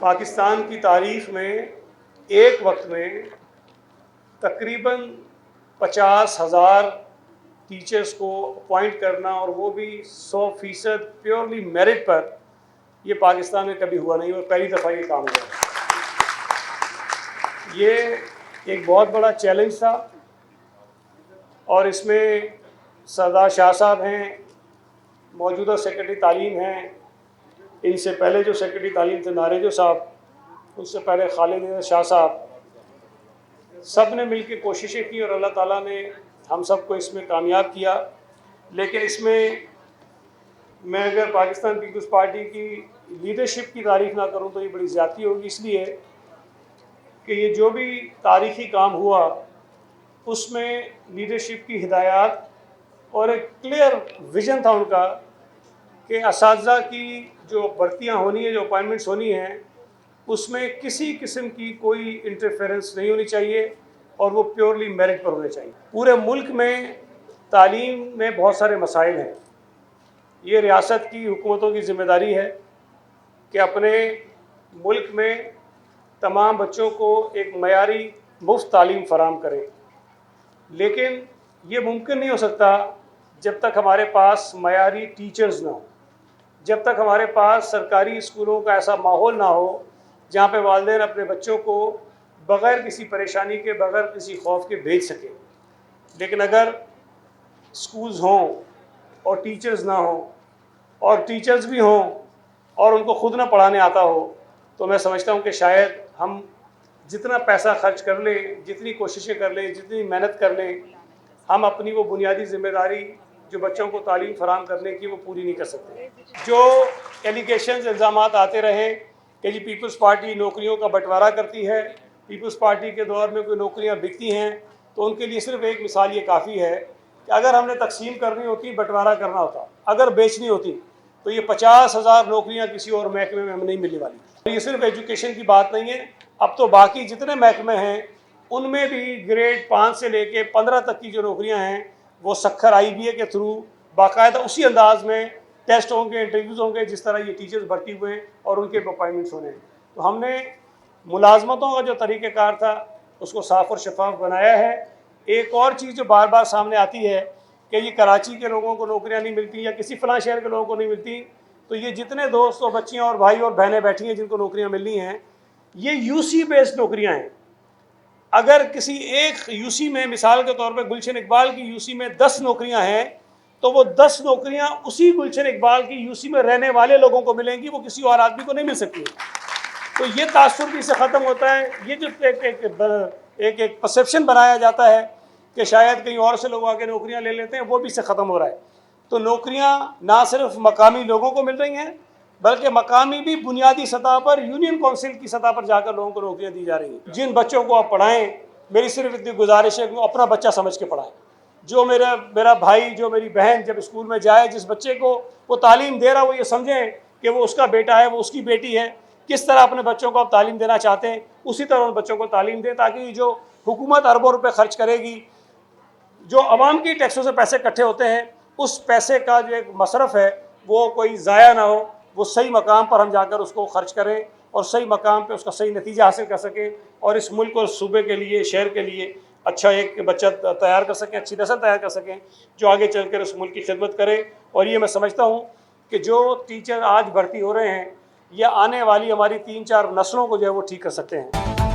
پاکستان کی تاریخ میں ایک وقت میں تقریباً 50,000 ٹیچرز کو اپوائنٹ کرنا، اور وہ بھی 100% پیورلی میرٹ پر، یہ پاکستان میں کبھی ہوا نہیں اور پہلی دفعہ یہ کام ہوا۔ یہ ایک بہت بڑا چیلنج تھا، اور اس میں سردار شاہ صاحب ہیں، موجودہ سیکرٹری تعلیم ہیں، ان سے پہلے جو سیکرٹری تعلیم تھے نارجو صاحب، اس سے پہلے خالد شاہ صاحب، سب نے مل کے کوششیں کی اور اللہ تعالیٰ نے ہم سب کو اس میں کامیاب کیا۔ لیکن اس میں اگر پاکستان پیپلز پارٹی کی لیڈرشپ کی تعریف نہ کروں تو یہ بڑی زیادتی ہوگی، اس لیے کہ یہ جو بھی تاریخی کام ہوا اس میں لیڈرشپ کی ہدایات اور ایک کلیئر ویژن تھا ان کا کہ اساتذہ کی جو بھرتیاں ہونی ہیں، جو اپائنٹمنٹس ہونی ہیں، اس میں کسی قسم کی کوئی انٹرفیرنس نہیں ہونی چاہیے اور وہ پیورلی میرٹ پر ہونے چاہیے۔ پورے ملک میں تعلیم میں بہت سارے مسائل ہیں۔ یہ ریاست کی حکومتوں کی ذمہ داری ہے کہ اپنے ملک میں تمام بچوں کو ایک معیاری مفت تعلیم فراہم کریں، لیکن یہ ممکن نہیں ہو سکتا جب تک ہمارے پاس معیاری ٹیچرز نہ ہوں، جب تک ہمارے پاس سرکاری اسکولوں کا ایسا ماحول نہ ہو جہاں پہ والدین اپنے بچوں کو بغیر کسی پریشانی کے، بغیر کسی خوف کے بھیج سکیں۔ لیکن اگر اسکولز ہوں اور ٹیچرز نہ ہوں، اور ٹیچرز بھی ہوں اور ان کو خود نہ پڑھانے آتا ہو، تو میں سمجھتا ہوں کہ شاید ہم جتنا پیسہ خرچ کر لیں، جتنی کوششیں کر لیں، جتنی محنت کر لیں، ہم اپنی وہ بنیادی ذمہ داری جو بچوں کو تعلیم فراہم کرنے کی وہ پوری نہیں کر سکتے۔ جو ایلیگیشنز، الزامات آتے رہے کہ جی پیپلز پارٹی نوکریوں کا بٹوارا کرتی ہے، پیپلز پارٹی کے دور میں کوئی نوکریاں بکتی ہیں، تو ان کے لیے صرف ایک مثال یہ کافی ہے کہ اگر ہم نے تقسیم کرنی ہوتی، بٹوارا کرنا ہوتا، اگر بیچنی ہوتی، تو یہ 50,000 نوکریاں کسی اور محکمے میں ہمیں نہیں ملنے والی۔ یہ صرف ایجوکیشن کی بات نہیں ہے، اب تو باقی جتنے محکمے ہیں ان میں بھی گریڈ 5 سے لے کے 15 تک کی جو نوکریاں ہیں وہ سکھر IBA کے تھرو باقاعدہ اسی انداز میں ٹیسٹ ہوں گے، انٹرویوز ہوں گے جس طرح یہ ٹیچرز بھرتی ہوئے ہیں اور ان کے اپائنٹمنٹس ہونے ہیں۔ تو ہم نے ملازمتوں کا جو طریقہ کار تھا اس کو صاف اور شفاف بنایا ہے۔ ایک اور چیز جو بار بار سامنے آتی ہے کہ یہ کراچی کے لوگوں کو نوکریاں نہیں ملتی یا کسی فلاں شہر کے لوگوں کو نہیں ملتی، تو یہ جتنے دوست اور بچیاں اور بھائی اور بہنیں بیٹھی ہیں جن کو نوکریاں ملنی ہیں، یہ UC بیسڈ نوکریاں ہیں۔ اگر کسی ایک UC میں، مثال کے طور پہ گلشن اقبال کی UC میں 10 نوکریاں ہیں، تو وہ 10 نوکریاں اسی گلشن اقبال کی UC میں رہنے والے لوگوں کو ملیں گی، وہ کسی اور آدمی کو نہیں مل سکتی۔ تو یہ تاثر بھی سے ختم ہوتا ہے۔ یہ جو ایک پرسیپشن بنایا جاتا ہے کہ شاید کہیں اور سے لوگ آ کے نوکریاں لے لیتے ہیں، وہ بھی سے ختم ہو رہا ہے۔ تو نوکریاں نہ صرف مقامی لوگوں کو مل رہی ہیں بلکہ مقامی بھی بنیادی سطح پر، یونین کونسل کی سطح پر جا کر لوگوں کو نوکریاں دی جا رہی ہیں۔ جن بچوں کو آپ پڑھائیں، میری صرف اتنی گزارش ہے کہ اپنا بچہ سمجھ کے پڑھائیں۔ جو میرا بھائی، جو میری بہن جب اسکول میں جائے، جس بچے کو وہ تعلیم دے رہا وہ یہ سمجھیں کہ وہ اس کا بیٹا ہے، وہ اس کی بیٹی ہے۔ کس طرح اپنے بچوں کو آپ تعلیم دینا چاہتے ہیں اسی طرح ان بچوں کو تعلیم دیں، تاکہ جو حکومت اربوں روپے خرچ کرے گی، جو عوام کی ٹیکسوں سے پیسے اکٹھے ہوتے ہیں، اس پیسے کا جو ایک مصرف ہے وہ کوئی ضائع نہ ہو، وہ صحیح مقام پر ہم جا کر اس کو خرچ کریں اور صحیح مقام پہ اس کا صحیح نتیجہ حاصل کر سکیں، اور اس ملک اور صوبے کے لیے، شہر کے لیے اچھا ایک بچہ تیار کر سکیں، اچھی نسل تیار کر سکیں جو آگے چل کر اس ملک کی خدمت کرے۔ اور یہ میں سمجھتا ہوں کہ جو ٹیچر آج بھرتی ہو رہے ہیں یہ آنے والی ہماری 3-4 نسلوں کو جو ہے وہ ٹھیک کر سکتے ہیں۔